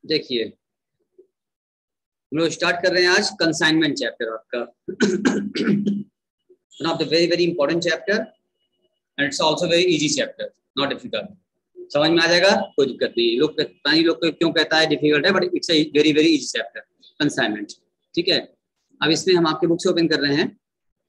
देखिए हम लोग स्टार्ट कर रहे हैं आज कंसाइनमेंट चैप्टर आपका। One of the very very important chapter and it's also very easy chapter, not difficult. समझ में आ जाएगा, कोई दिक्कत नहीं। लोग क्यों कहता है डिफिकल्ट है, but it's a very very easy chapter consignment. ठीक है, अब इसमें हम आपके बुक से ओपन कर रहे हैं,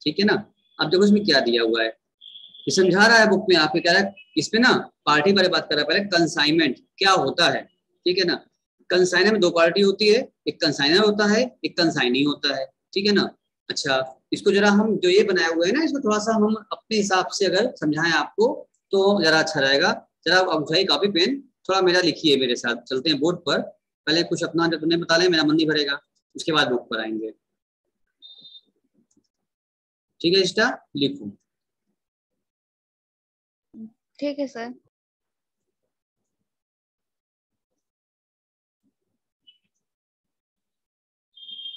ठीक है ना। अब देखो इसमें क्या दिया हुआ है, ये समझा रहा है बुक में आपके, कह रहा है इसमें ना पार्टी बारे बात कर रहा है। पहले कंसाइनमेंट क्या होता है, ठीक है ना। कंसाइनर में दो पार्टी होती है, एक कंसाइनर होता है, एक कंसाइनी होता है, ठीक है ना। अच्छा, इसको जरा हम जो ये बनाया हुआ है ना, इसको थोड़ा सा हम अपने हिसाब से अगर समझाएं आपको तो जरा अच्छा रहेगा। जरा आप उठाइए कॉपी पेन, थोड़ा मेरा लिखिए, मेरे साथ चलते हैं बोर्ड पर। पहले कुछ अपना जब तुमने बता लें, मेरा मन नहीं भरेगा, उसके बाद बुक पर आएंगे। ठीक है इष्टा, लिखूं? ठीक है सर।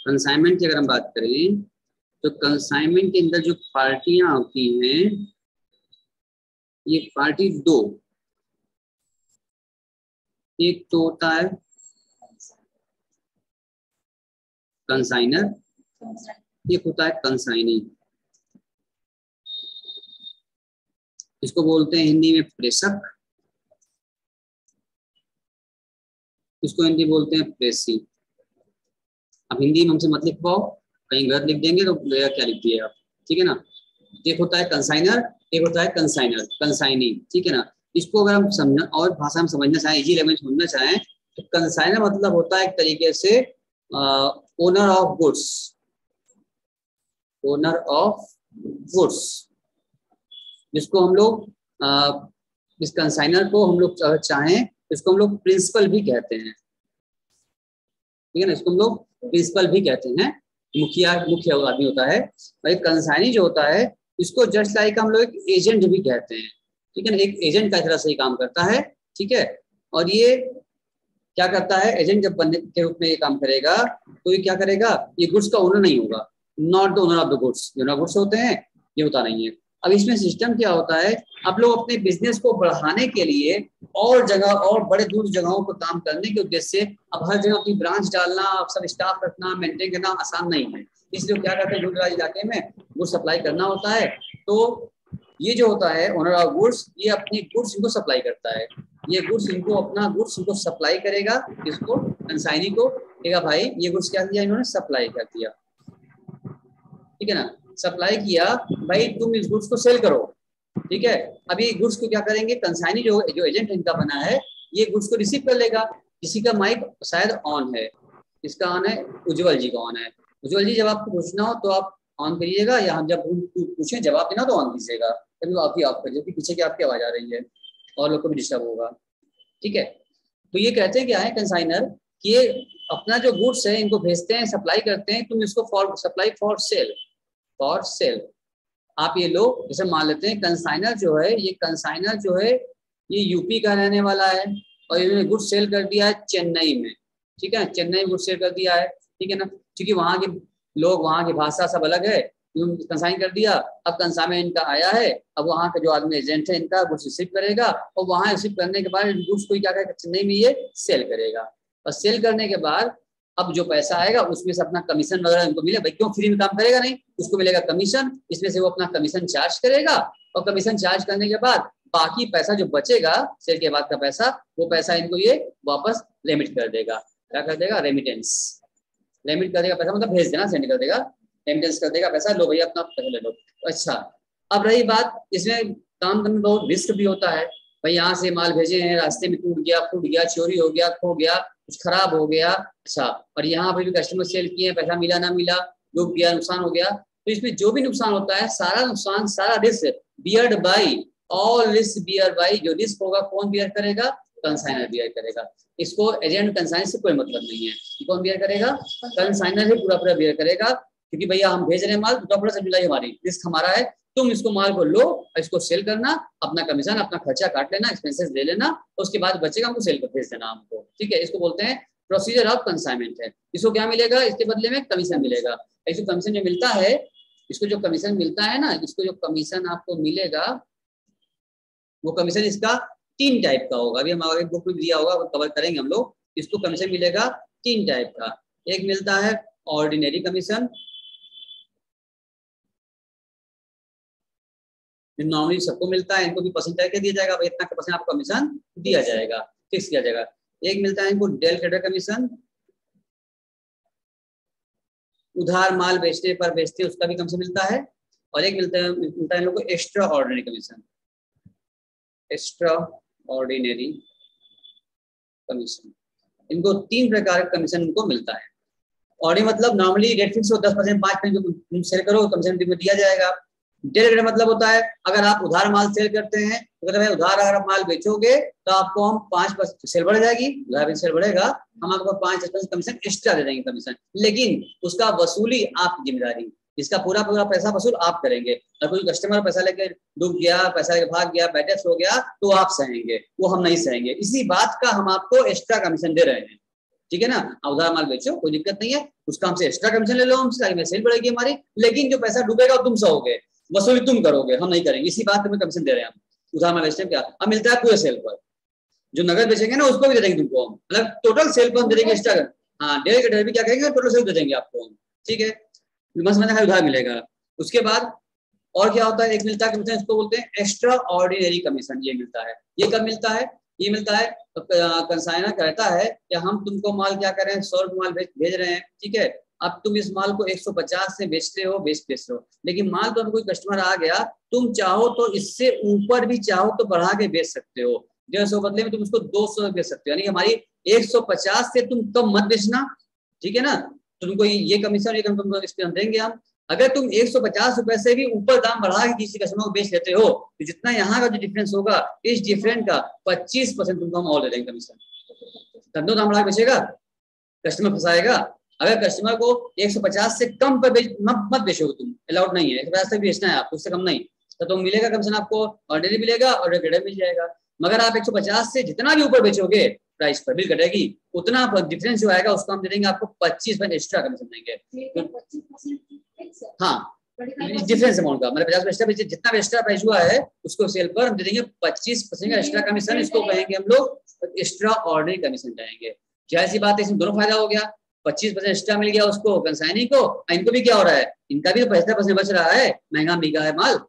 कंसाइनमेंट की अगर हम बात करें तो कंसाइनमेंट के अंदर जो पार्टियां होती हैं, ये पार्टी दो, एक तो होता है कंसाइनर, एक होता है कंसाइनी। इसको बोलते हैं हिंदी में प्रेषक, इसको हिंदी बोलते हैं प्रेषी। अब हिंदी में हमसे मत लिख पाओ, कहीं गलत लिख देंगे तो क्या लिख दिए आप, ठीक है ना। एक होता है कंसाइनर, एक होता है कंसाइनर कंसाइनी, ठीक है ना। इसको अगर हम समझना और भाषा में समझना चाहें, इजी लैंग्वेज समझना चाहें, तो कंसाइनर मतलब होता है एक तरीके से owner of goods, owner of goods, जिसको हम लोग इस कंसाइनर को हम लोग चाहें इसको हम लोग प्रिंसिपल भी कहते हैं, ठीक है ना। इसको हम लोग प्रिंसिपल भी कहते हैं, मुखिया मुख्य आदमी होता है। और एक कंसाइनी जो होता है, इसको जस्ट लाइक हम लोग एक एजेंट भी कहते हैं, ठीक है ना। एक एजेंट का तरह से ही काम करता है, ठीक है। और ये क्या करता है, एजेंट जब बनने के रूप में ये काम करेगा तो ये क्या करेगा, ये गुड्स का ओनर नहीं होगा, not the owner of the goods. जो ना गुड्स होते हैं ये होता नहीं है। अब इसमें सिस्टम क्या होता है, आप लोग अपने बिजनेस को बढ़ाने के लिए और जगह और बड़े दूर जगहों पर काम करने के उद्देश्य से अब हर जगह अपनी ब्रांच डालना, सब स्टाफ रखना, मेंटेन करना आसान नहीं है। इसलिए क्या करते हैं, दूर दराज इलाके में गुड्स सप्लाई करना होता है। तो ये जो होता है ओनर ऑफ गुड्स, ये अपनी गुड्स इनको सप्लाई करता है। ये गुड्स इनको अपना गुड्स इनको सप्लाई करेगा, इसको कंसाइनी को कहेगा भाई ये गुड्स क्या किया इन्होंने, सप्लाई कर दिया, ठीक है ना। सप्लाई किया भाई, तुम इस गुड्स को सेल करो, ठीक है। अभी गुड्स को क्या करेंगे, कंसाइनी जो जो एजेंट इनका बना है, ये गुड्स को रिसीव कर लेगा। किसी का माइक शायद ऑन है, इसका ऑन है, उज्जवल जी का ऑन है। उज्जवल जी जब आपको पूछना हो तो आप ऑन करिएगा, या हम जब पूछें जवाब देना तो ऑन कीजिएगा, तभी आप ही ऑफ करिए, पीछे की आपकी आवाज आ रही है और लोग को भी डिस्टर्ब होगा, ठीक है। तो ये कहते हैं क्या है कंसाइनर, कि ये अपना जो गुड्स है इनको भेजते हैं, सप्लाई करते हैं, तुम इसको for supply for sale, for sale. आप ये लोग जैसे मान लेते हैं कंसाइनर जो है, ये कंसाइनर जो है ये यूपी का रहने वाला है और इन्होंने गुड सेल कर दिया है चेन्नई में, ठीक है। चेन्नई में गुड सेल कर दिया है, ठीक है ना। क्योंकि वहाँ के लोग, वहाँ की भाषा सब अलग है, कंसाइन कर दिया। अब कंसाइनमेंट इनका आया है, अब वहाँ का जो आदमी एजेंट है इनका गुड्स रिसीव करेगा, और वहाँ रिसीव करने के बाद गुड्स को क्या करेगा, चेन्नई में ये सेल करेगा। और सेल करने के बाद अब जो पैसा आएगा उसमें से अपना कमीशन वगैरह उनको मिले, भाई क्यों फ्री में काम करेगा, नहीं, उसको मिलेगा कमीशन, इसमें से वो अपना कमीशन चार्ज करेगा। और कमीशन चार्ज करने के बाद बाकी पैसा जो बचेगा सेल के बाद का पैसा, वो पैसा इनको ये वापस रेमिट कर देगा। क्या कर देगा, रेमिटेंस, रेमिट कर देगा पैसा, मतलब भेज देना, सेंड कर देगा, रेमिटेंस कर देगा पैसा, लो भैया अपना पैसा ले लो। अच्छा, अब रही बात, इसमें काम करने में बहुत रिस्क भी होता है। भाई यहाँ से माल भेजे हैं, रास्ते में टूट गया, फूट गया, चोरी हो गया, खो गया, कुछ खराब हो गया, अच्छा, और यहाँ पर भी कस्टमर सेल किए, पैसा मिला ना मिला, डूब गया, नुकसान हो गया। तो इसमें जो भी नुकसान होता है, सारा नुकसान, सारा risk beared by, all risk bear by, जो रिस्क होगा कौन बियर करेगा, कंसाइनर बियर करेगा। इसको एजेंट कंसाइनर से कोई मतलब नहीं है, कौन बियर करेगा, कंसाइनर ही पूरा पूरा बियर करेगा। क्योंकि भैया हम भेज रहे हैं माल, पूरा पूरा जिम्मेदारी हमारी, रिस्क हमारा है, तुम इसको माल को लो, इसको सेल करना, अपना कमीशन अपना खर्चा काट लेना, एक्सपेंसेस दे लेना, उसके बाद बचेगा हमको सेल कर भेज देना हमको, ठीक है। इसको बोलते हैं प्रोसीजर ऑफ कंसाइनमेंट है। इसको क्या मिलेगा, इसके बदले में कमीशन मिलेगा। इसको कमीशन जो मिलता है, इसको जो कमीशन मिलता है ना, इसको जो कमीशन आपको मिलेगा, वो कमीशन इसका 3 टाइप का होगा। अभी हम आगे बुक में दिया होगा, कवर करेंगे हम लोग। इसको कमीशन मिलेगा 3 टाइप का। एक मिलता है ऑर्डिनरी कमीशन, नॉर्मली सबको मिलता है, इनको भी परसेंटेज के दिया जाएगा, भाई इतना परसेंट आपको कमीशन दिया जाएगा, फिक्स किया जाएगा। एक मिलता है इनको डेल क्रेडिट कमीशन, उधार माल बेचने पर बेचते उसका भी कमीशन मिलता है। और एक मिलता है इन लोगों को extra ordinary commission, extra ordinary commission. इनको 3 प्रकार का कमीशन इनको मिलता है। ऑर्डिनरी मतलब नॉर्मली रेट फिक्स हो 10%, 5% जो तुम सेल करो कमीशन दिया जाएगा। डेल क्रेडिट मतलब होता है अगर आप उधार माल सेल करते हैं तो कहते हैं उधार अगर आप माल बेचोगे तो आपको हम 5% सेल बढ़ जाएगी, उधार सेल बढ़ेगा, हम आपको 5% कमीशन एक्स्ट्रा दे देंगे कमीशन, लेकिन उसका वसूली आपकी जिम्मेदारी, इसका पूरा पूरा पैसा वसूल आप करेंगे। अगर कोई कस्टमर पैसा लेके डूब गया, पैसा लेके भाग गया, बैड डेट हो गया तो आप सहेंगे, वो हम नहीं सहेंगे। इसी बात का हम आपको एक्स्ट्रा कमीशन दे रहे हैं, ठीक है ना। उधार माल बेचो कोई दिक्कत नहीं है, उसका हमसे एक्स्ट्रा कमीशन ले लो हमसे, ताकि सेल बढ़ेगी हमारी, लेकिन जो पैसा डूबेगा तुम सहोगे, वसूली तुम करोगे, हम नहीं करेंगे। इसी बात में कमीशन दे रहे हैं हम। उधार माल बेचते हैं क्या, अब मिलता है पूरे सेल पर, जो नगद बेचेंगे ना उसको भी दे देंगे तुमको हम, मतलब टोटल सेल पर हम दे देंगे एक्स्ट्रा। हाँ, डेल क्रेडिट भी क्या कहेंगे, टोटल सेल दे देंगे आपको हम, ठीक है, बस मैंने उधार मिलेगा। उसके बाद और क्या होता है, एक मिलता है कमीशन, इसको बोलते हैं एक्स्ट्रा ऑर्डिनरी कमीशन। ये मिलता है, ये कब मिलता है, ये मिलता है कंसाइनर कहता है कि हम तुमको माल क्या करें, 100 रुपये माल भेज रहे हैं, ठीक है, अब तुम इस माल को 150 से बेचते हो, बेच रहे हो, लेकिन माल तो कोई कस्टमर आ गया, तुम चाहो तो इससे ऊपर भी चाहो तो बढ़ा के बेच सकते हो, 150 बदले में तुम उसको 200 बेच सकते हो, यानी हमारी 150 से तुम कम मत बेचना, ठीक है ना। तुमको ये कमीशन तुमको इस पे हम देंगे हम। अगर तुम 150 रुपए से भी ऊपर दाम बढ़ा के किसी कस्टमर को बेच लेते हो तो जितना यहाँ का जो डिफरेंस होगा, इस डिफरेंस का 25% तुमको हम और दे देंगे कमीशन। तब दाम बढ़ा के बेचेगा, कस्टमर फंसाएगा। अगर कस्टमर को 150 से कम पर मत बेचोगे तुम, अलाउड नहीं है, 150 से बेचना है आपको, उससे कम नहीं, तो मिलेगा कमीशन आपको, ऑर्डिनरी मिलेगा और क्रेडिट मिल जाएगा। मगर आप 150 से जितना भी ऊपर बेचोगे प्राइस पर बिल कटेगी, उतना डिफरेंस जो आएगा उसको हम दे देंगे आपको 25% एक्स्ट्रा कमीशन देंगे। हाँ, डिफरेंस अमाउंट का मतलब 50 एक्स्ट्रा, जितना एक्स्ट्रा प्राइस हुआ है उसको सेल पर हम दे देंगे 25% का एक्स्ट्रा कमीशन। इसको कहेंगे हम लोग एक्स्ट्रा ऑर्डिनरी कमीशन कहेंगे। क्या सी बात है, इसमें दोनों फायदा हो गया, 25% एक्स्ट्रा मिल गया उसको कंसाइनी को, इनको भी क्या हो रहा है, इनका भी 75% बच रहा है, महंगा बिका है माल।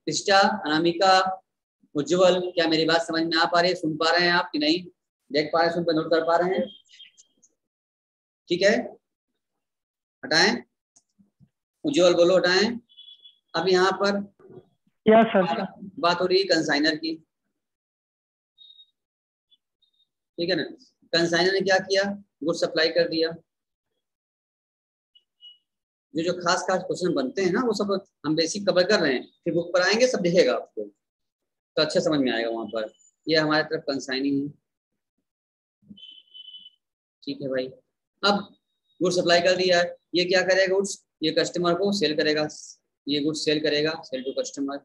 इष्टा, अनामिका, उज्जवल, क्या मेरी बात समझ में आ पा रही है, सुन पा रहे हैं आप कि नहीं, देख पा रहे हैं, सुन पर नोट कर पा रहे हैं, ठीक है, हटाएं, उज्जवल बोलो हटाएं। अब यहाँ पर सर बात हो रही है कंसाइनर की, ठीक है ना। कंसाइनर ने क्या किया, गुड सप्लाई कर दिया, जो खास क्वेश्चन बनते हैं ना वो सब हम बेसिक कवर कर रहे हैं, फिर बुक पर आएंगे सब दिखेगा आपको तो अच्छा समझ में आएगा वहां पर। ये हमारे तरफ कंसाइनिंग है, ठीक है भाई। अब गुड्स सप्लाई कर दिया है, ये क्या करेगा, गुड्स ये कस्टमर को सेल करेगा, ये गुड्स सेल करेगा, सेल टू कस्टमर,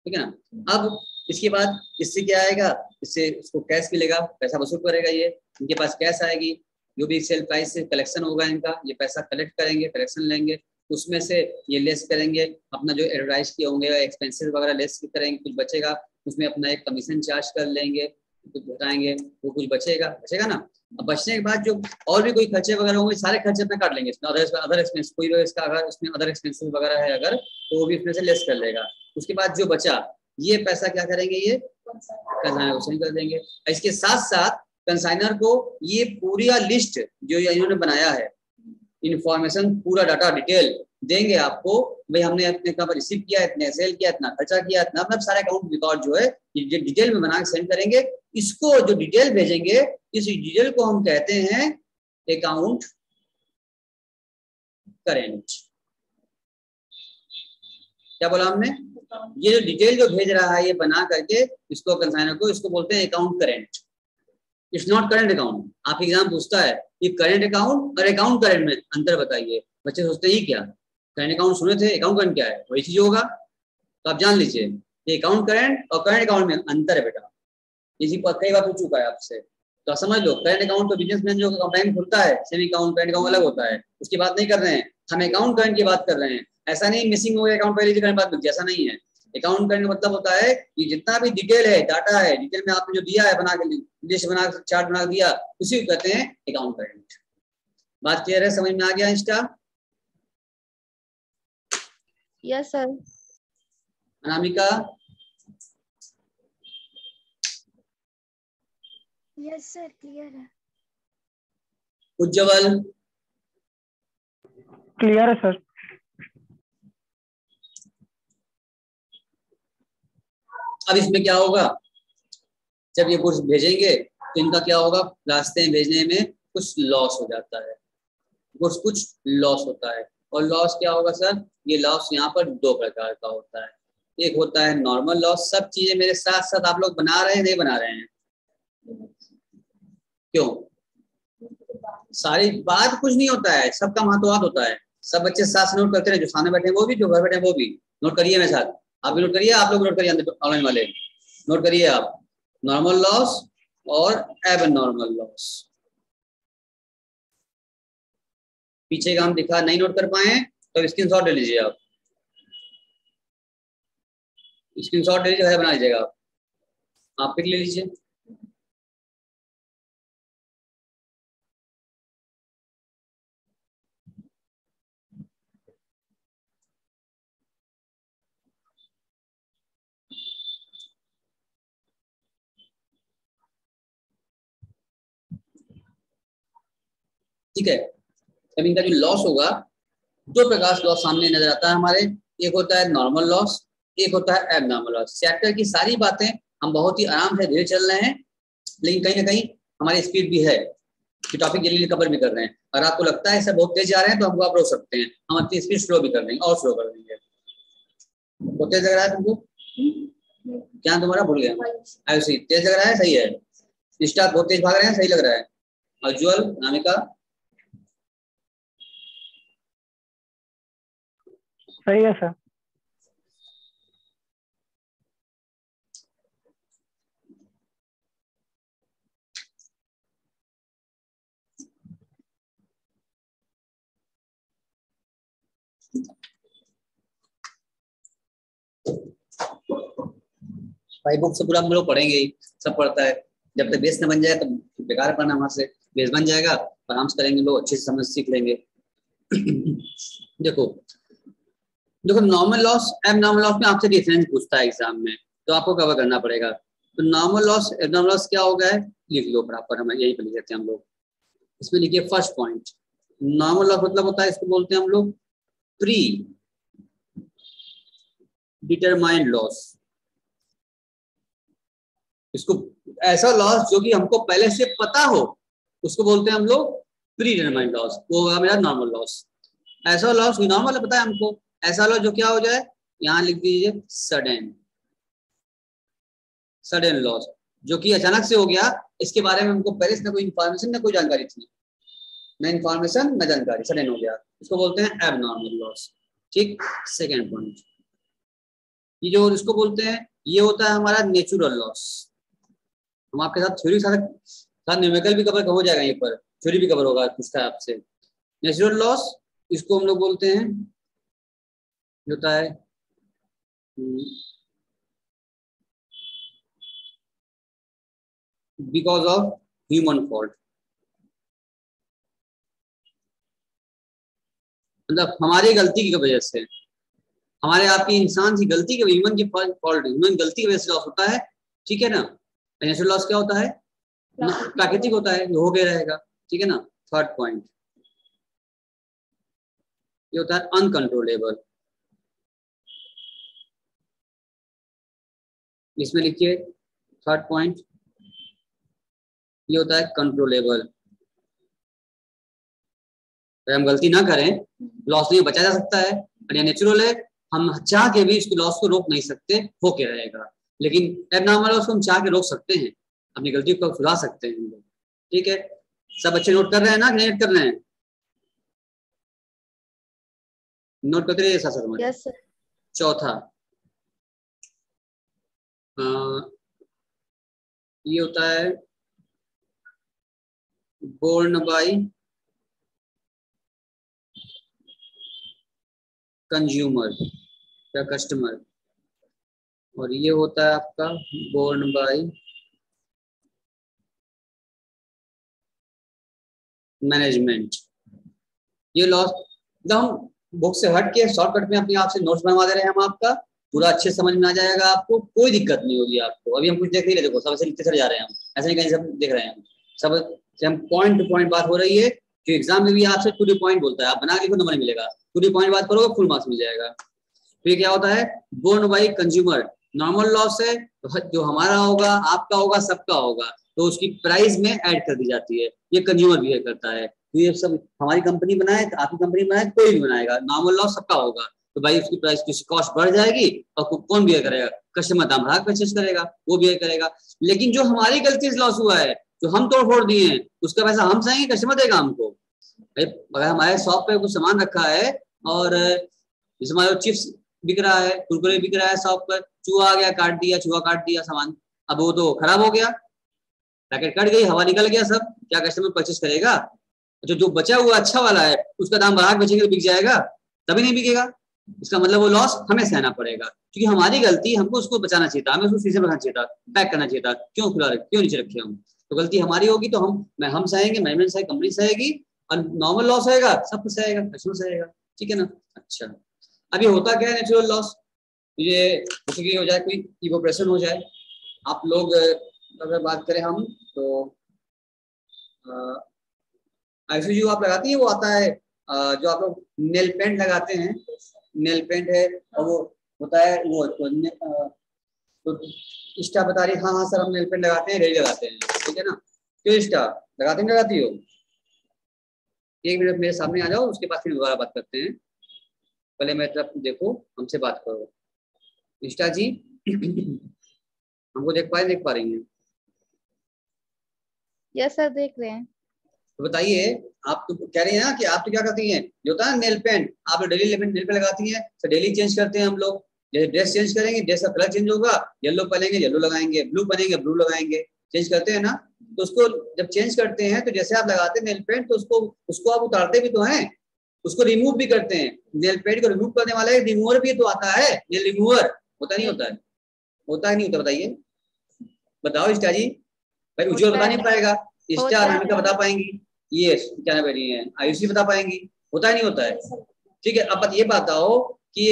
ठीक है ना। अब इसके बाद इससे क्या आएगा, इससे उसको कैश मिलेगा, पैसा वसूल करेगा, ये इनके पास कैश आएगी, जो भी सेल प्राइस से कलेक्शन होगा इनका, ये पैसा कलेक्ट करेंगे, कलेक्शन लेंगे, उसमें से ये लेस करेंगे, अपना जो एडवर्टाइज किए होंगे एक्सपेंसेस वगैरह लेस करेंगे, कुछ बचेगा उसमें अपना एक कमीशन चार्ज कर लेंगे, कुछ बताएंगे, वो कुछ बचेगा ना। अब बचने के बाद जो और भी कोई खर्चे वगैरह होंगे सारे खर्चे अपना काट लेंगे, इसमें अदर एक्सपेंस कोई इसका अगर उसमें अदर एक्सपेंसेस वगैरह है अगर तो वो भी इसमें से लेस कर लेगा। उसके बाद जो बचा ये पैसा क्या करेंगे, ये कंसाइनर को सेंड कर देंगे। इसके साथ साथ कंसाइनर को ये पूरा लिस्ट जो इन्होंने बनाया है, इंफॉर्मेशन पूरा डाटा डिटेल देंगे आपको, भाई हमने अपने कहाँ पर रिसीव किया, इतने सेल किया, इतना खर्चा किया, इतना, मतलब सारे अकाउंट रिकॉर्ड जो है ये डिटेल में बना के सेंड करेंगे। इसको जो डिटेल भेजेंगे इस डिटेल को हम कहते हैं अकाउंट करेंट। क्या बोला हमने, ये जो डिटेल जो भेज रहा है ये बना करके इसको कंसाइनर को, इसको बोलते हैं account current. It's not current account. आप एग्जाम पूछता है ये करंट अकाउंट और अकाउंट करंट में अंतर बताइए, बच्चे सोचते ही क्या करंट अकाउंट सुने थे, अकाउंट करंट क्या है, वही चीज होगा, तो आप जान लीजिए ये अकाउंट करंट और करंट अकाउंट में अंतर है बेटा, इसी पर कई बार पूछ चुका है आपसे, तो समझ लो। करंट अकाउंट तो बिजनेसमैन जो बैंक खुलता है, सेम अकाउंट करंट अकाउंट अलग होता है, उसकी बात नहीं कर रहे हैं हम, अकाउंट करंट की बात कर रहे हैं। ऐसा नहीं मिसिंग हो गया अकाउंट पहले करंट बात, ऐसा नहीं है, अकाउंट करंट मतलब होता है कि जितना भी डिटेल है, डाटा है, डिटेल में आपने जो दिया है बना के, लिस्ट बना के, चार्ट बना के दिया, उसी को कहते हैं अकाउंट करंट। बात क्लियर है? समझ में आ गया Insta? Yes sir. Anamika? Yes sir, clear है। उज्जवल? क्लियर है सर। अब इसमें क्या होगा, जब ये गुड्स भेजेंगे तो इनका क्या होगा, रास्ते में भेजने में कुछ लॉस हो जाता है, कुछ लॉस होता है। और लॉस क्या होगा सर? ये लॉस यहाँ पर दो प्रकार का होता है। एक होता है नॉर्मल लॉस। सब चीजें मेरे साथ साथ आप लोग बना रहे हैं, नहीं बना रहे हैं? क्यों? सारी बात कुछ नहीं होता है, सबका हाथों हाथ होता है। सब बच्चे साथ से नोट करते रहे, जो सामने बैठे हैं वो भी, जो घर बैठे हैं वो भी। नोट करिए मेरे साथ, आप भी नोट करिए, आप लोग नोट करिए, ऑनलाइन वाले नोट करिए आप। नॉर्मल लॉस और एब नॉर्मल लॉस। पीछे का हम दिखा नहीं नोट कर पाए तो स्क्रीनशॉट ले लीजिए आप, स्क्रीनशॉट ले लीजिए, बना लीजिएगा आप पिक ले लीजिए। ठीक है, अब इनका जो लॉस होगा, दो प्रकार से लॉस सामने नजर आता है हमारे। एक होता है नॉर्मल लॉस, एक होता है एबनॉर्मल लॉस। चैप्टर की सारी बातें हम बहुत ही आराम से धीरे चल रहे हैं, लेकिन कहीं ना कहीं हमारी स्पीड भी है कि टॉपिक जल्दी कवर भी कर रहे हैं। अगर आपको लगता है सब बहुत तेज जा रहे हैं तो हमको आप रोक सकते हैं, हम अपनी स्पीड स्लो भी कर देंगे और स्लो कर देंगे। बहुत तेज लग रहा है तुमको? क्या तुम्हारा भूल गया? ऐसे तेज लग रहा है? सही है। स्टाफ बहुत तेज भाग रहे हैं, सही लग रहा है। अज्वल, नामिका? सही है सर। भाई बुक से पूरा हम लोग पढ़ेंगे ही, सब पढ़ता है। जब तक बेस न बन जाए तो बेकार पढ़ना, वहां से बेस बन जाएगा, आराम से करेंगे लोग, अच्छे से समझ सीख लेंगे। देखो देखो, नॉर्मल लॉस एब नॉर्मल लॉस में आपसे डिफरेंस पूछता है एग्जाम में, तो आपको कवर करना पड़ेगा। तो नॉर्मल लॉस एब नॉर्मल लॉस क्या होगा है, लिख लो बराबर, हम यहीं पर लिख देते हैं हम लोग। इसमें लिखिए फर्स्ट पॉइंट, नॉर्मल लॉस मतलब होता है, इसको बोलते हैं हम लोग प्री डिटरमाइंड लॉस। इसको ऐसा लॉस जो कि हमको पहले से पता हो, उसको बोलते हैं हम लोग प्री डिटरमाइंड लॉस। वो होगा मेरा नॉर्मल लॉस। ऐसा लॉस नॉर्मल पता है हमको, ऐसा लॉस जो क्या हो जाए, यहाँ लिख दीजिए सडन, सडन लॉस, जो कि अचानक से हो गया, इसके बारे में हमको पहले से ना कोई इन्फॉर्मेशन ना कोई जानकारी थी, ना इन्फॉर्मेशन ना जानकारी, सडन हो गया, इसको बोलते हैं एबनॉर्मल लॉस। ठीक, सेकेंड पॉइंट, ये जो इसको बोलते हैं, ये होता है हमारा नेचुरल लॉस। हम आपके साथ थ्योरी साथ न्यूमेरिकल भी कवर हो जाएगा, यहीं पर थ्योरी भी कवर होगा, पूछता है आपसे। नेचुरल लॉस इसको हम लोग बोलते हैं, होता है बिकॉज ऑफ ह्यूमन फॉल्ट, मतलब हमारी गलती की वजह से, हमारे आपकी इंसान की गलती की, ह्यूमन की फॉल्ट, ह्यूमन गलती की वजह से लॉस होता है। ठीक है ना? नेचुरल लॉस क्या होता है, प्राकृतिक होता है, जो हो गया रहेगा। ठीक है ना? थर्ड पॉइंट, ये होता है अनकंट्रोलेबल। इसमें लिखिए थर्ड पॉइंट, ये होता है कंट्रोलेबल। अगर हम गलती ना करें, लॉस नहीं बचा जा सकता है। और ये नेचुरल है, हम चाह के भी इसकी लॉस को रोक नहीं सकते, हो के रहेगा। लेकिन एबनॉर्मल लॉस को हम चाह के रोक सकते हैं, अपनी गलती को सुधार सकते हैं हम लोग। ठीक है, सब अच्छे नोट कर रहे हैं ना, नहीं नोट कर रहे हैं? नोट करते रहिए साथ साथ हमारे। Yes sir. चौथा, ये होता है बोर्न बाय कंज्यूमर या कस्टमर। और ये होता है आपका बोर्न बाय मैनेजमेंट। ये लॉस एकदम बुक से हट के शॉर्टकट में अपने आप से नोट्स बनवा दे रहे हैं हम आपका, पूरा अच्छे समझ में आ जाएगा आपको, कोई दिक्कत नहीं होगी आपको। अभी हम कुछ देख नहीं रहे, देखो सब ऐसे लिखते चले जा रहे हैं हम, ऐसे नहीं कहीं सब देख रहे हैं हम, सब हम पॉइंट टू पॉइंट बात हो रही है। जो एग्जाम में भी आपसे टू द पॉइंट बोलता है, आप बना के लिखो नंबर मिलेगा, टू द पॉइंट बात करोगे फुल मार्क्स मिल जाएगा। फिर क्या होता है borne by consumer, normal loss है जो हमारा होगा, आपका होगा, सबका होगा, तो उसकी प्राइस में ऐड कर दी जाती है, ये कंज्यूमर बिहेव करता है। तो ये सब हमारी कंपनी बनाए, आपकी कंपनी बनाए, कोई भी बनाएगा, नॉर्मल लॉस सबका होगा, तो भाई उसकी प्राइस की कॉस्ट बढ़ जाएगी और कौन बिहेव करेगा, कस्टमर दाम बढ़ा परचेज करेगा, वो बिहेव करेगा। लेकिन जो हमारी गलती से लॉस हुआ है, जो हम तोड़ फोड़ दिए हैं, उसका पैसा हम सहेंगे, कस्टमर देगा हमको। अगर हमारे शॉप पे कुछ सामान रखा है और जैसे हमारे चिप्स बिक रहा है, कुरकुरे बिक रहा है शॉप पर, चूहा आ गया काट दिया, चूहा काट दिया सामान, अब वो तो खराब हो गया, पैकेट कट गई, हवा निकल गया सब, क्या कस्टमर परचेज करेगा? जो बचा हुआ अच्छा वाला है उसका दाम बढ़ा के बेचेंगे तो बिक जाएगा? तभी नहीं बिकेगा। इसका मतलब वो लॉस हमें सहना पड़ेगा, क्योंकि हमारी गलती, हमको उसको बचाना चाहिए था, हमें उसको शीशे में रखना चाहिए था, पैक करना चाहिए था, क्यों खुला क्यों नीचे रखे हम? तो गलती हमारी होगी तो हम सहेंगे, मैनेजमेंट सहेगी, कंपनी सहेगी, और नॉर्मल लॉस होएगा सब कुछ सहेगा, कस्टमर सहेगा, ठीक है ना। अच्छा, अभी होता क्या है नेचुरल लॉस, ये जैसे कि हो जाए कोई इवोपरेशन हो जाए, आप लोग अगर बात करें हम तो आईसीयू आप लगाती है, वो आता है जो आप लोग नेल पेंट लगाते हैं, नेल पेंट है, और वो होता है वो तो इष्टा बता रही, हाँ हाँ सर हम नेल पेंट लगाते हैं, रेडी लगाते हैं, ठीक है ना। क्यों इष्टा लगाते हैं, लगाती हो? एक मिनट मेरे सामने आ जाओ, उसके बाद फिर दोबारा बात करते हैं, पहले मेरी तरफ देखो, हमसे बात करो। इष्टा जी हमको देख पा रही हैं? यस सर देख रहे हैं। तो बताइए, आप तो कह रही हैं ना कि आप तो क्या करती हैं, जो होता है नेल पेंट, आप डेली नेल पेंट लगाती हैं, तो डेली चेंज करते हैं हम लोग, जैसे ड्रेस चेंज करेंगे, ड्रेस का कलर चेंज होगा, येलो पहनेंगे येलो लगाएंगे, ब्लू पहनेंगे ब्लू लगाएंगे, चेंज करते हैं ना। तो उसको जब चेंज करते हैं तो जैसे आप लगाते हैं नेल पेंट, तो उसको आप उतारते भी तो हैं, उसको रिमूव भी करते हैं, नेल पेंट को रिमूव करने वाला एक रिमूवर भी तो आता है, नेल रिमूवर, होता नहीं होता है? होता है नहीं होता? बताइए, बताओ इष्टा जी। भाई उज्जवल बता नहीं पाएगा, इष्टा अनामिका बता पाएंगी, ये क्या ना बैठी है आयुषी बता पाएंगी, होता है नहीं होता है? ठीक है, अब ये बताओ कि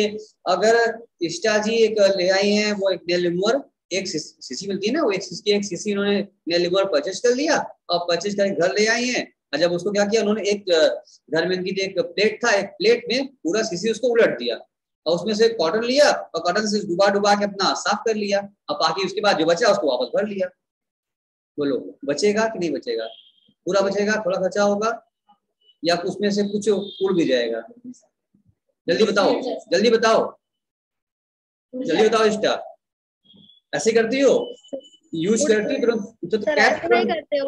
अगर इष्टा जी एक ले आई हैं, वो एक नेल रिमूवर, एक सीसी मिलती है ना, वो एक सीसी उन्होंने नेल रिमूवर परचेज कर लिया, और परचेज करके घर ले आई हैं, और जब उसको क्या किया उन्होंने, एक घर में इनकी एक प्लेट था, एक प्लेट में पूरा सीसी उसको उलट दिया, और उसमें से कॉटन लिया, और कॉटन से डुबा डुबा के अपना साफ कर लिया, और बाकी उसके बाद जो बचा उसको वापस भर लिया। बोलो बचेगा कि नहीं बचेगा? पूरा बचेगा, थोड़ा बचा होगा, या उसमें से कुछ उड़ भी जाएगा? जल्दी बताओ, जल्दी बताओ, जल्दी बताओ इष्टा, ऐसे करती हो, यूज करती हो तो कैप नहीं करते हो?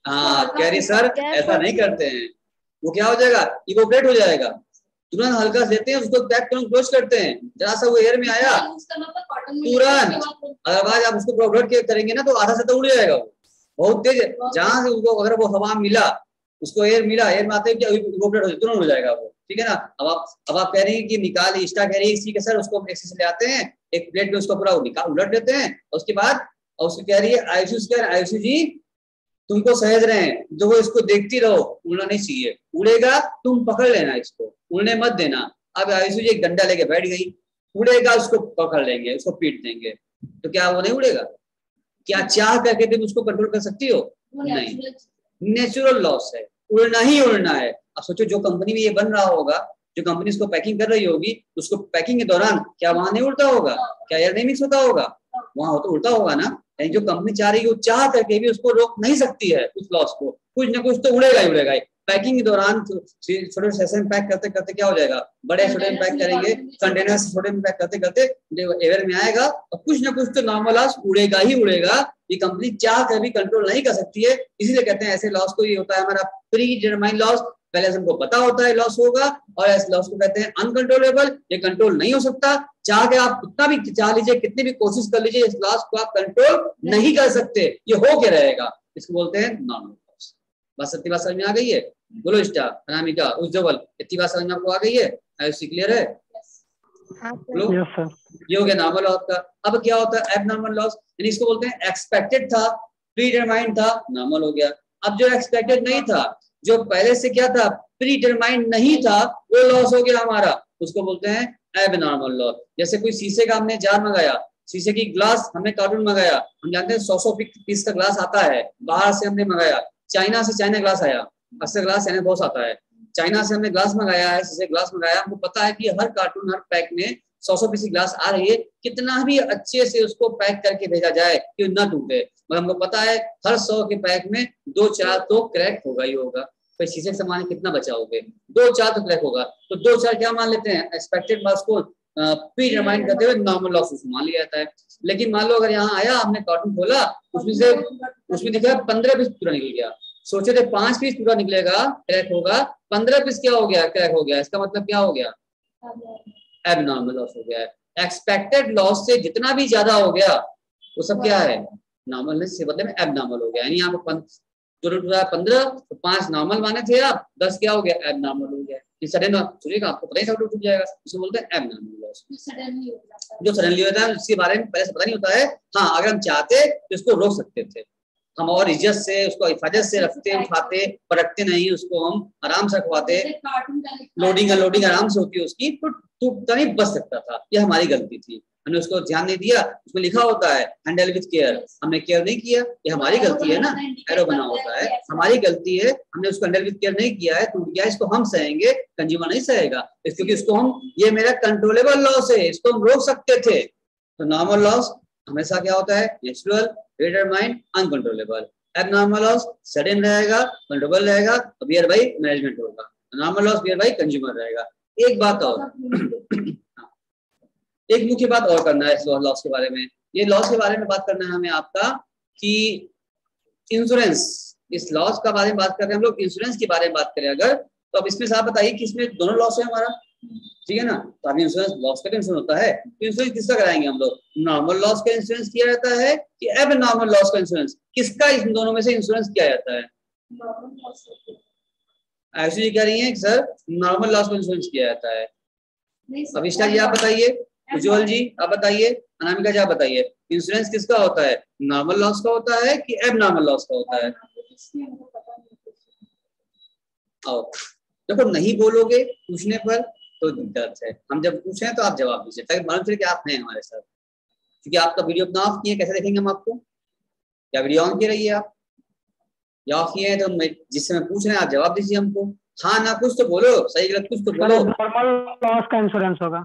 हाँ कह रही सर ऐसा नहीं करते हैं, वो क्या हो जाएगा, इवोपरेट हो जाएगा, तुरंत हल्का से लेते हैं उसको, कैप तुरंत क्लोज करते हैं, जरा सा वो एयर में आया तुरंत, अदरवाइज आप उसको प्रोवर्ट करेंगे ना तो आधा से तो उड़ जाएगा, वो बहुत तेज, जहां से उसको अगर वो हवा मिला, उसको एयर मिला, एयर में आते ही इवोपरेट हो तुरंत हो जाएगा वो, ठीक है ना। अब आप कह रही है कि निकाल, इष्टा कह रही है इसी के सर उसको एक से ले आते हैं, एक प्लेट में उसको पूरा निकाल उलट देते हैं, और उसके बाद और उसको कह रही है आयुषी जी तुमको सहेज रहे हैं, जो वो इसको देखती रहो, उड़ना नहीं चाहिए, उड़ेगा तुम पकड़ लेना, इसको उड़ने मत देना। अब आयुषी जी एक डंडा लेके बैठ गई, उड़ेगा उसको पकड़ लेंगे, उसको पीट देंगे, तो क्या वो नहीं उड़ेगा? क्या चाह करके तुम उसको कंट्रोल कर सकती हो? नहीं, नेचुरल लॉस है, उड़ना ही उड़ना है। अब सोचो जो कंपनी में ये बन रहा होगा, जो कंपनी इसको पैकिंग कर रही होगी, उसको पैकिंग के दौरान क्या वहां नहीं उड़ता होगा? क्या एयर नहीं मिक्स होता होगा? वहां तो उड़ता होगा ना। यानी जो कंपनी चाह रही है वो चाह करके भी उसको रोक नहीं सकती है, उस लॉस को, कुछ ना कुछ तो उड़ेगा ही उड़ेगा। पैकिंग के दौरान छोटे सेशन पैक करते करते क्या हो जाएगा, बड़े छोटे में पैक करेंगे, कंटेनर से छोटे में पैक करते करते एयर में आएगा, और कुछ ना कुछ तो नॉर्मल लॉस उड़ेगा ही उड़ेगा। ये कंपनी चाह कर भी कंट्रोल नहीं कर सकती है, इसीलिए कहते हैं ऐसे लॉस को ये होता है हमारा प्री डिटरमाइंड लॉस, पहले से हमको पता होता है लॉस होगा, और इस लॉस को कहते हैं अनकंट्रोलेबल, ये कंट्रोल नहीं हो सकता, चाह के आप कितना भी चाह लीजिए, कितनी भी कोशिश कर लीजिए, इस लॉस को आप कंट्रोल नहीं कर सकते, ये हो के रहेगा, इसको बोलते हैं नॉर्मल लॉस। बस इतनी बात समझ में आ गई है? बोलो इष्टा, अनामिका, उज्जवल, इतनी बात समझ में आपको आ गई है? क्लियर है? हाँ बोलो। सर। Yes sir. ये हो गया नॉर्मल लॉस का। अब क्या होता है एबनॉर्मल लॉस, यानी इसको बोलते हैं एक्सपेक्टेड था, प्रीडिटरमाइंड था, नॉर्मल हो गया। अब जो एक्सपेक्टेड नहीं था, जो पहले से क्या था, प्रीडिटरमाइंड नहीं था, वो लॉस हो गया हमारा, उसको बोलते हैं एबनॉर्मल लॉस। जैसे कोई शीशे का हमने जार मंगाया, शीशे की ग्लास हमने कार्टून मंगाया, हम जानते हैं 100 पीस का ग्लास आता है, बाहर से हमने मंगाया, चाइना से चाइना ग्लास आया, अक्सर ग्लास चाइना बहुत आता है, चाइना से हमने ग्लास मंगाया है, शीशे ग्लास मंगाया, हमको पता है कि हर कार्टून हर पैक में 100 पीस की ग्लास आ रही है, कितना भी अच्छे से उसको पैक करके भेजा जाए कि ना टूटे, मगर हमको पता है हर 100 के पैक में 2-4 तो क्रैक होगा ही होगा। तो शीशे के सामान कितना बचाओगे, 2-4 तो क्रैक होगा, तो 2-4 क्या मान लेते हैं, एक्सपेक्टेड लॉस को प्रीडिटरमाइंड करते हुए नॉर्मल लॉस उसको मान लिया जाता है। लेकिन मान लो अगर यहाँ आया, हमने कार्टून खोला, उसमें दिखा 15 पीस पूरा निकल गया, सोचे थे 5 पीस पूरा निकलेगा क्रैक होगा, 15 पीस क्या हो गया, क्रैक हो गया, इसका मतलब क्या हो गया, एबनॉर्मल लॉस हो गया है। एक्सपेक्टेड लॉस से जितना भी ज्यादा हो गया वो सब क्या है, नॉर्मल से बदले में एबनॉर्मल हो गया। यानी यहाँ पे जो 15 तो 5 नॉर्मल माने थे आप, 10 क्या हो गया, एबनॉर्मल हो गया। सडन सुनिएगा आपको पता ही सब टूट जाएगा, उसको बोलते हैं एबनॉर्मल लॉस। जो सडनली होता है उसके बारे में पहले से पता नहीं होता है, हाँ अगर हम चाहते तो इसको रोक सकते थे, हम और इज्जत से उसको हिफाजत से रखते, उठाते पर रखते नहीं, उसको हम आराम से रखवाते, लोडिंग अनलोडिंग आराम से होती है उसकी, तो टूटता नहीं, बच सकता था। ये हमारी गलती थी, हमने उसको ध्यान नहीं दिया, उसमें लिखा होता है हैंडल विद केयर, हमने केयर नहीं किया, ये हमारी गलती है ना, एरो बना होता है, हमारी गलती है, हमने उसको हैंडल विद केयर नहीं किया है, टूट गया, इसको हम सहेंगे, कंज्यूमर नहीं सहेगा, क्योंकि इसको हम, ये मेरा कंट्रोलेबल लॉस है, इसको हम रोक सकते थे। तो नॉर्मल लॉस हमेशा क्या होता है, natural, predetermined, uncontrollable. Abnormal loss sudden रहेगा, कंट्रोलेबल रहेगा, बियर बाय मैनेजमेंट होगा। Normal loss bear by consumer रहेगा। एक बात और एक मुख्य बात और करना है इस लॉस के बारे में, ये लॉस के बारे में बात करना है हमें आपका कि इंश्योरेंस, इस लॉस का बारे में बात कर रहे हैं हम लोग, इंश्योरेंस के बारे में बात करें अगर, तो अब इसमें साफ बताइए कि इसमें दोनों लॉस है हमारा, ठीक है ना। तो अभी इंश्योरेंस लॉस का इंश्योरेंस होता है, तो इंश्योरेंस किसका कराएंगे हम लोग, नॉर्मल लॉस का इंश्योरेंस किया जाता है कि एबनॉर्मल लॉस का इंश्योरेंस, किसका इन दोनों में से इंश्योरेंस किया जाता है। ऐसे ही कह रही है सर नॉर्मल लॉस का इंश्योरेंस किया जाता है। अभिष्ठा जी आप बताइए, उज्जवल जी आप बताइए, अनामिका जी आप बताइए, इंश्योरेंस किसका होता है, नॉर्मल लॉस का होता है कि एबनॉर्मल लॉस का होता है। आओ देखो, नहीं बोलोगे पूछने पर तो दिक्कत है, हम जब पूछे तो आप जवाब दीजिए, ताकि मालूम चले कि आप हैं हमारे साथ, क्योंकि आपका वीडियो अपना ऑफ किए, कैसे देखेंगे हम आपको, या वीडियो ऑन किए रहिए आप, या ऑफ किए हैं तो जिससे मैं पूछ रहे हैं आप जवाब दीजिए हमको, हाँ ना कुछ तो बोलो, सही गलत कुछ तो बोलो। नॉर्मल लॉस का इंश्योरेंस होगा।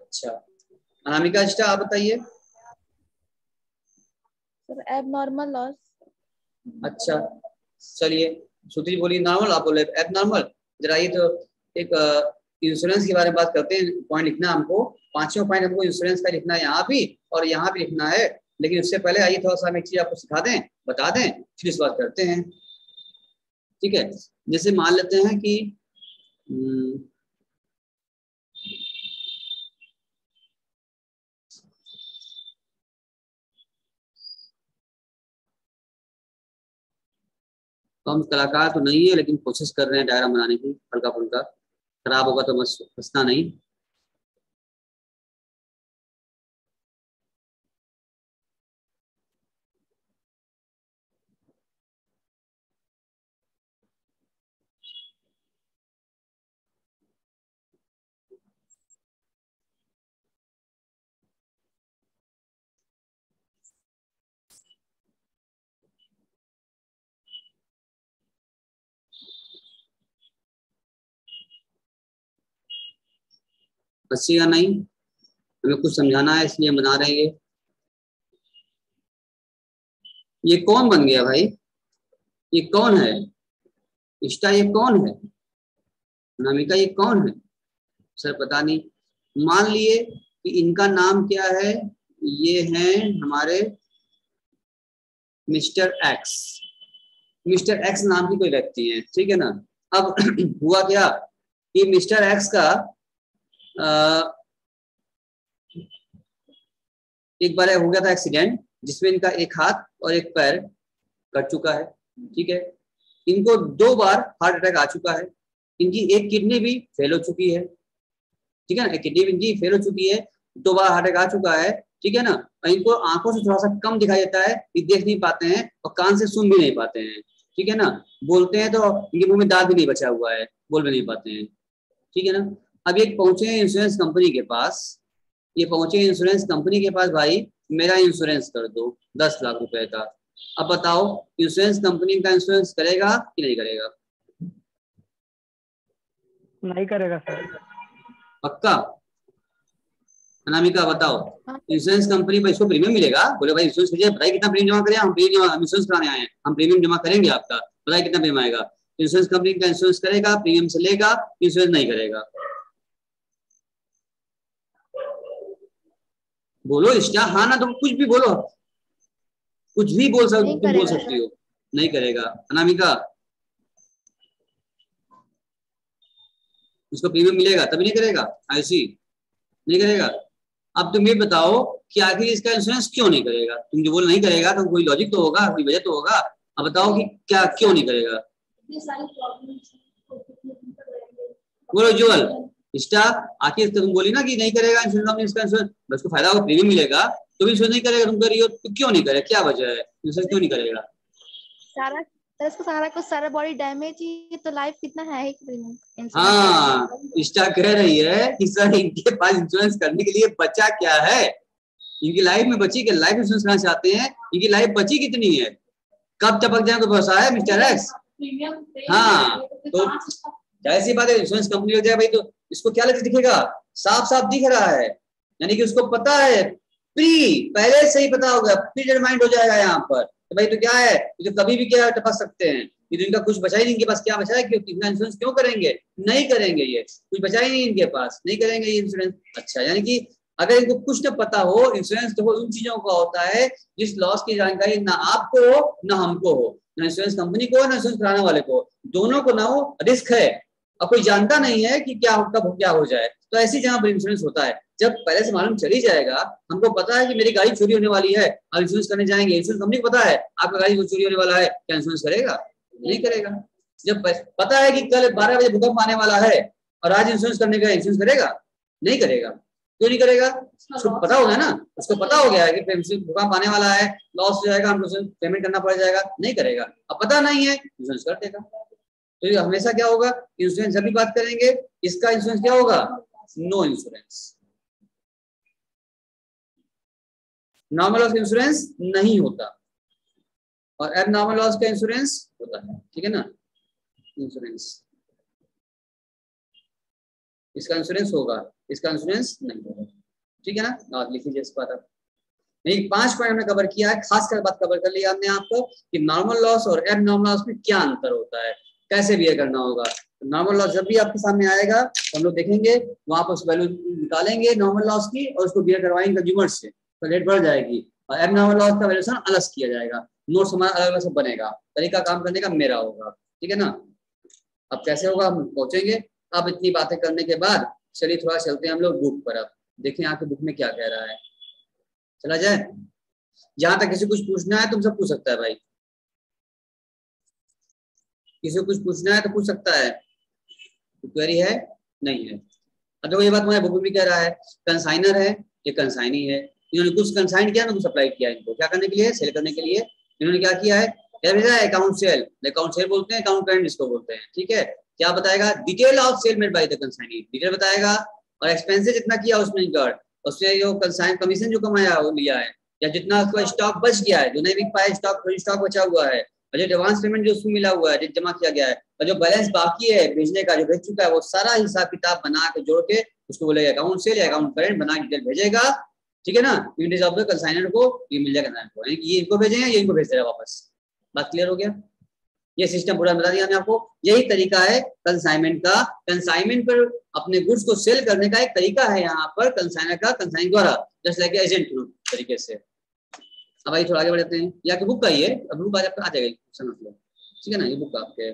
अच्छा अनामिका इष्टा आप बताइए। Sir abnormal loss. अच्छा चलिए, श्रुति बोलिए नॉर्मल, आप बोले एबनॉर्मल। जरा ये तो एक इंश्योरेंस के बारे में बात करते हैं, पॉइंट लिखना हमको, 5वां पॉइंट हमको इंश्योरेंस का लिखना है यहाँ भी और यहाँ भी लिखना है, लेकिन उससे पहले आइए थोड़ा सा हम एक चीज आपको सिखा दें, बता दें, फिर इस बात करते हैं, ठीक है। जैसे मान लेते हैं कि तो हम कलाकार तो नहीं है, लेकिन कोशिश कर रहे हैं डायग्राम बनाने की, हल्का फुल्का, खराब होगा तो बस हंसना नहीं। हंसीगा नहीं, हमें कुछ समझाना है इसलिए बना रहे हैं। ये कौन बन गया भाई, ये कौन है, इष्टा ये कौन है, नामिका ये कौन है, सर पता नहीं। मान लिए कि इनका नाम क्या है, ये हैं हमारे मिस्टर एक्स, मिस्टर एक्स नाम की कोई व्यक्ति है, ठीक है ना। अब हुआ क्या कि मिस्टर एक्स का एक बार हो गया था एक्सीडेंट, जिसमें इनका एक हाथ और एक पैर कट चुका है, ठीक है। इनको 2 बार हार्ट अटैक आ चुका है, इनकी एक किडनी भी फेल हो चुकी है, ठीक है ना। एक किडनी इनकी फेल हो चुकी है, 2 बार हार्ट अटैक आ चुका है, ठीक है ना, और इनको आंखों से थोड़ा सा कम दिखाई देता है, ये देख नहीं पाते हैं और कान से सुन भी नहीं पाते हैं, ठीक है ना। बोलते हैं तो इनके मुंह में दांत भी नहीं बचा हुआ है, बोल भी नहीं पाते हैं, ठीक है ना। अब ये पहुंचे हैं इंश्योरेंस कंपनी के पास, ये पहुंचे इंश्योरेंस कंपनी के पास, भाई मेरा इंश्योरेंस कर दो 10 लाख रुपए का। अब बताओ इंश्योरेंस कंपनी का इंश्योरेंस करेगा कि नहीं करेगा? नहीं करेगा सर। पक्का? अनामिका बताओ, हाँ। इंश्योरेंस कंपनी पर इसको प्रीमियम मिलेगा? बोले भाई इंश्योरेंस कीजिए, बताइए कितना प्रीमियम जमा करें, हम प्रीमियम इंश्योरेंस कराने आए हैं, हम प्रीमियम जमा करेंगे आपका, बताइए कितना प्रीमियम आएगा। इंश्योरेंस कंपनी का इंश्योरेंस करेगा, प्रीमियम से लेगा, इंश्योरेंस नहीं करेगा? बोलो इष्टा, हाँ ना, तुम कुछ भी बोलो, कुछ भी बोल सकती हो। नहीं करेगा। अनामिका, उसको प्रीमियम मिलेगा तभी नहीं करेगा? ऐसी नहीं करेगा। अब तुम ये बताओ कि आखिर इसका इंश्योरेंस क्यों नहीं करेगा? तुम जो बोल नहीं करेगा तो कोई लॉजिक तो होगा, कोई वजह तो होगा। अब बताओ कि क्या क्यों नहीं करेगा? बोलो जुअल, इष्टा, आखिर तुम बोली ना कि नहीं करेगा इंश्योरेंस कंपनी इसका इंश्योरेंस, बस को फायदा होगा, प्रीमियम मिलेगा, तो भी इंश्योरेंस नहीं करेगा, तुम कर रही हो तो क्यों नहीं करेगा, क्या वजह है, इंश्योरेंस क्यों नहीं करेगा? सारा बॉडी डैमेज ही तो लाइफ कितना है ही। हाँ, इष्टा कह रही है कि सर इनके पास इंश्योरेंस करने के लिए बचा क्या है, इनकी लाइफ में बची, के लाइफ इंश्योरेंस करना चाहते हैं, इनकी लाइफ बची कितनी है, कब टपक जाए तो भरोसा है मिस्टर एक्स। हाँ, तो ऐसी बात है, इंश्योरेंस कंपनी लग जाए भाई तो इसको क्या लगे दिखेगा, साफ साफ दिख रहा है, यानी कि उसको पता है, पहले से ही पता होगा, प्री डिटरमाइंड हो जाएगा यहाँ पर, तो भाई तो क्या है, तो कभी भी क्या टपक सकते हैं, ये तो इनका कुछ बचा ही नहीं, इनके पास क्या बचा है, क्यों इतना इंश्योरेंस क्यों करेंगे, नहीं करेंगे, ये कुछ बचा ही नहीं इनके पास, नहीं करेंगे ये इंश्योरेंस। अच्छा, यानी कि अगर इनको कुछ न पता हो, इंश्योरेंस तो उन चीजों का होता है जिस लॉस की जानकारी ना आपको हो ना हमको हो, ना इंश्योरेंस कंपनी को ना इंश्योरेंस कराने वाले को, दोनों को ना हो, रिस्क है और कोई जानता नहीं है कि क्या कब क्या हो जाए, तो ऐसी जगह पर इंश्योरेंस होता है। जब पहले से मालूम चली जाएगा, हमको पता है कि मेरी गाड़ी चोरी होने वाली है, अब इंश्योरेंस करने जाएंगे, इंश्योरेंस कंपनी को पता है आपका गाड़ी चोरी होने वाला है, क्या इंश्योरेंस करेगा? नहीं करेगा। जब पता है कि कल 12 बजे भूकंप आने वाला है और आज इंश्योरेंस करने का, इंश्योरेंस करेगा? नहीं करेगा। क्यों नहीं करेगा? उसको पता हो गया ना, उसको पता हो गया है कि भूकंप आने वाला है, लॉस हो जाएगा, हमको पेमेंट करना पड़ जाएगा, नहीं करेगा। अब पता नहीं है, इंश्योरेंस कर देगा। तो हमेशा क्या होगा, इंश्योरेंस जब भी बात करेंगे, इसका इंश्योरेंस क्या होगा, no insurance, normal loss insurance नहीं होता और एबनॉर्मल लॉस का इंश्योरेंस होता है, ठीक है ना। इंश्योरेंस, इसका इंश्योरेंस होगा, इसका इंश्योरेंस नहीं होगा, ठीक है ना। आप लिख लीजिए इस बात। आप नहीं, 5 पॉइंट हमने कवर किया है, खास कर बात कवर कर लिया हमने आपको कि नॉर्मल लॉस और एबनॉर्मल लॉस में क्या अंतर होता है, कैसे बिहेव करना होगा। नॉर्मल लॉस जब भी आपके सामने आएगा तो हम लोग देखेंगे, वहां पर उस वैल्यू निकालेंगे नॉर्मल लॉस की और उसको बिहेव करवाएंगे कंज्यूमर से, तो रेट बढ़ जाएगी और एबनॉर्मल लॉस का वैल्यूएशन अलग किया जाएगा, नोट्स हमारा अलग अलग से बनेगा, तरीका काम करने का मेरा होगा, ठीक है ना। अब कैसे होगा हम पहुंचेंगे। अब इतनी बातें करने के बाद चलिए थोड़ा चलते हैं हम लोग बुक पर, अब देखें आपके बुक में क्या कह रहा है, चला जाए। जहां तक किसी कुछ पूछना है तुम सब पूछ सकता है भाई, किसी को कुछ पूछना है तो पूछ सकता है, क्वेरी है नहीं है। अब देखो ये बात मुझे बुक में भी कह रहा है, कंसाइनर है, ये कंसाइनी है, इन्होंने कुछ कंसाइन किया ना, कुछ सप्लाई किया, इनको क्या करने के लिए, सेल करने के लिए। इन्होंने क्या किया है, क्या भेजा है, अकाउंट सेल, अकाउंट सेल बोलते हैं, अकाउंट करंट जिसको बोलते हैं, ठीक है। क्या बताएगा, detail of sale made by the consignee, detail बताएगा, और एक्सपेंसेस जितना किया उसमें इंकर्ड, उससे जो कंसाइन कमीशन जो कमाया वो लिया है, या जितना उसका स्टॉक बच गया है, जो नहीं बिक पाया स्टॉक बचा हुआ है, और जो एडवांस पेमेंट जो उसमें मिला हुआ है, जो जमा किया गया है, और जो बैलेंस बाकी है भेजने का, जो भेज चुका है, वो सारा हिसाब किताब बना के जोड़ के उसको बोलेगा अकाउंट सेल या अकाउंट करंट, बना डिटेल भेजेगा, ठीक है ना। यूनिट ऑफ द कंसाइनर को ये मिल जाएगा, ये इनको भेजेंगे, ये इनको भेज देगा वापस। बात क्लियर हो गया, ये सिस्टम पूरा बता दिया हमने आपको। यही तरीका है कंसाइनमेंट का, कंसाइनमेंट पर अपने गुड्स को सेल करने का एक तरीका है यहाँ पर कंसाइनर का, कंसाइन द्वारा, जस्ट लाइक एजेंट तरीके से। अब आइए थोड़ा आगे बढ़ते हैं, या कि बुक का ही है, अब बुक आ जाएगा, समझ लो, ठीक है ना, ये बुक आपके।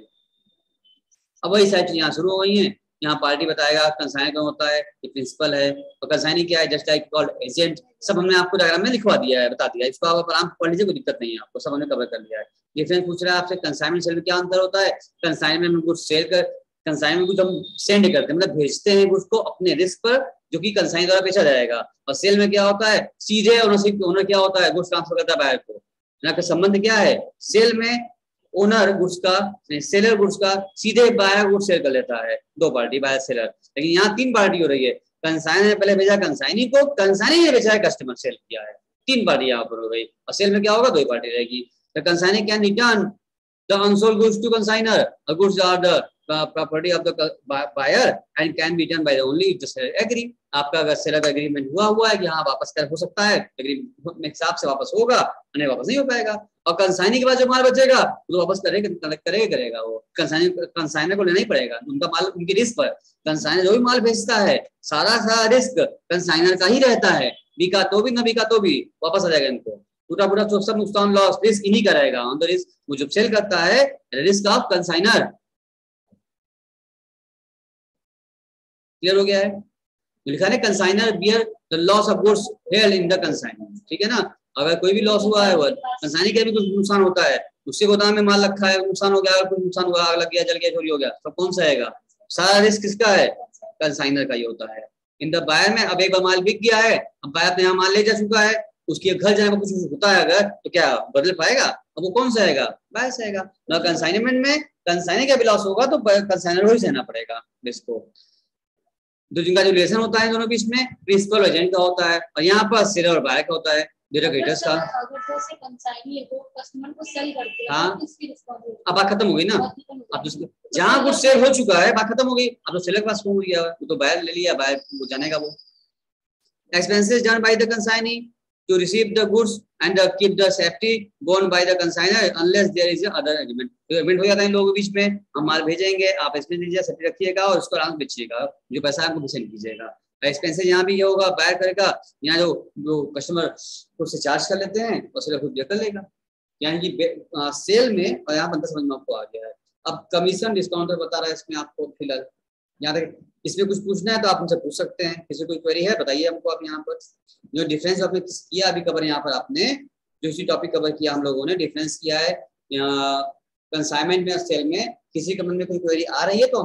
अब वही सारी चीजें यहाँ शुरू हो गई हैं, यहाँ पार्टी बताएगा कंसाइन कौन होता है, ये प्रिंसिपल है, और कंसाइनी क्या है, जस्ट लाइक कॉल्ड एजेंट, सब हमने आपको डायग्राम में लिखवा दिया है, बता दिया है, इसको आप आराम पढ़ लीजिए, कोई दिक्कत नहीं है आपको, सब हमने कवर कर लिया है। डिफरेंस पूछ रहा है आपसे, कंसाइनमेंट सेल में क्या अंतर होता है, कंसाइनमेंट में गुड्स सेल कर कंसाइनमेंट कुछ हम सेंड करते हैं, मतलब भेजते हैं उसको अपने रिस्क पर, जो कि कंसाइन द्वारा बेचा जाएगा। और सेल में क्या होता है, सीधे ओनर क्या होता है, गुड्स ट्रांसफर करता है बायर को। का संबंध क्या है, सेल में ओनर गुड्स का, सेलर गुड्स का सीधे बायर गुड्स सेल कर लेता है, दो पार्टी बायर सेलर। लेकिन यहाँ तीन पार्टी हो रही है, कंसाइनर ने पहले भेजा कंसाइनी को, कंसाइनी ने बेचा है, कस्टमर सेल किया है, तीन पार्टी यहाँ पर हो गई। और सेल में क्या होगा, दो पार्टी रहेगी। तो consignee can return the unsold goods to consignor, goods are the property of the buyer and can be done by the only if the seller agree। आपका अगर सेलर का एग्रीमेंट हुआ है कि हाँ वापस कर हो सकता है, एग्रीमेंट के हिसाब से वापस होगा, नहीं वापस नहीं हो पाएगा। और कंसाइनी के बाद जो माल बचेगा तो वापस करेगा वो कंसाइनर को लेना ही पड़ेगा, उनका माल उनकी रिस्क पर। कंसाइनर जो भी माल बेचता है सारा रिस्क कंसाइनर का ही रहता है, बिका तो भी ना बिका तो भी वापस आ जाएगा इनको, पूरा सब नुकसान लॉस रिस्क इन्हीं का रहेगा। ऑन द रिस्क वो जब सेल करता है, रिस्क ऑफ कंसाइनर। क्लियर हो गया है, लिखा है consignor bear the loss of goods held in the consignor, ठीक है ना। अगर कोई भी लॉस हुआ है, वो कंसाइनर के भी कुछ नुकसान होता है, उससे गोदाम में माल रखा है, नुकसान हो गया, कुछ नुकसान हुआ, आग लग गया, जल गया, चोरी हो गया, सब कौन सा आएगा, सारा रिस्क किसका है, कंसाइनर का ही होता है। इन द बायर में अब एक बार माल बिक गया है, अब बायर अपने यहाँ माल ले जा चुका है, उसके घर जाने में कुछ होता है अगर, तो क्या बदल पाएगा, अब वो कौन सा आएगा, बायर से आएगा ना। कंसाइनमेंट में कंसाइनर का भी लॉस होगा तो कंसाइनर को ही सहना पड़ेगा रिस्क को। तो जिनका जो रिलेशन होता है दोनों बीच में, प्रिंसिपल एजेंट का होता है, और यहाँ पर सेलर और बायर का होता है, डेटर्स का। अगर जैसे कंसाइनी है वो कस्टमर को सेल करते हैं, हाँ, तो इसकी रिस्पांसिबिलिटी अब बात खत्म हो गई ना, अब जहाँ कुछ सेल हो चुका है बात खत्म हो गई, अब तो सेलर के पास हो गया, वो तो बायर ले लिया, बायर वो जानेगा। वो expenses done by the consignee to receive the goods and keep the safety borne by the consignor unless there is a other agreement। तो एग्रीमेंट हो जाता है इन लोगों के बीच में, हम माल भेजेंगे, आप एक्सपेंस दीजिए, सेफ्टी रखिएगा और उसको आराम से बेचिएगा, जो पैसा आपको सेंड कीजिएगा। एक्सपेंसेस यहाँ भी ये होगा, बायर करेगा, यहाँ जो कस्टमर खुद से चार्ज कर लेते हैं और सेलर खुद कर लेगा, यानी कि सेल में। और यहाँ पर समझ में आपको आ गया है। अब कमीशन डिस्काउंट बता रहा है इसमें आपको फिलहाल, यहाँ तक इसमें कुछ पूछना है तो आप उनसे पूछ सकते हैं, किसी कोई क्वेरी है बताइए हमको। आप यहाँ पर जो डिफरेंस आपने किया अभी कवर, यहाँ पर आपने जो इसी टॉपिक कवर किया हम लोगों ने, डिफरेंस किया है कंसाइनमेंट में और सेल में। किसी के मन में कोई क्वेरी आ रही है तो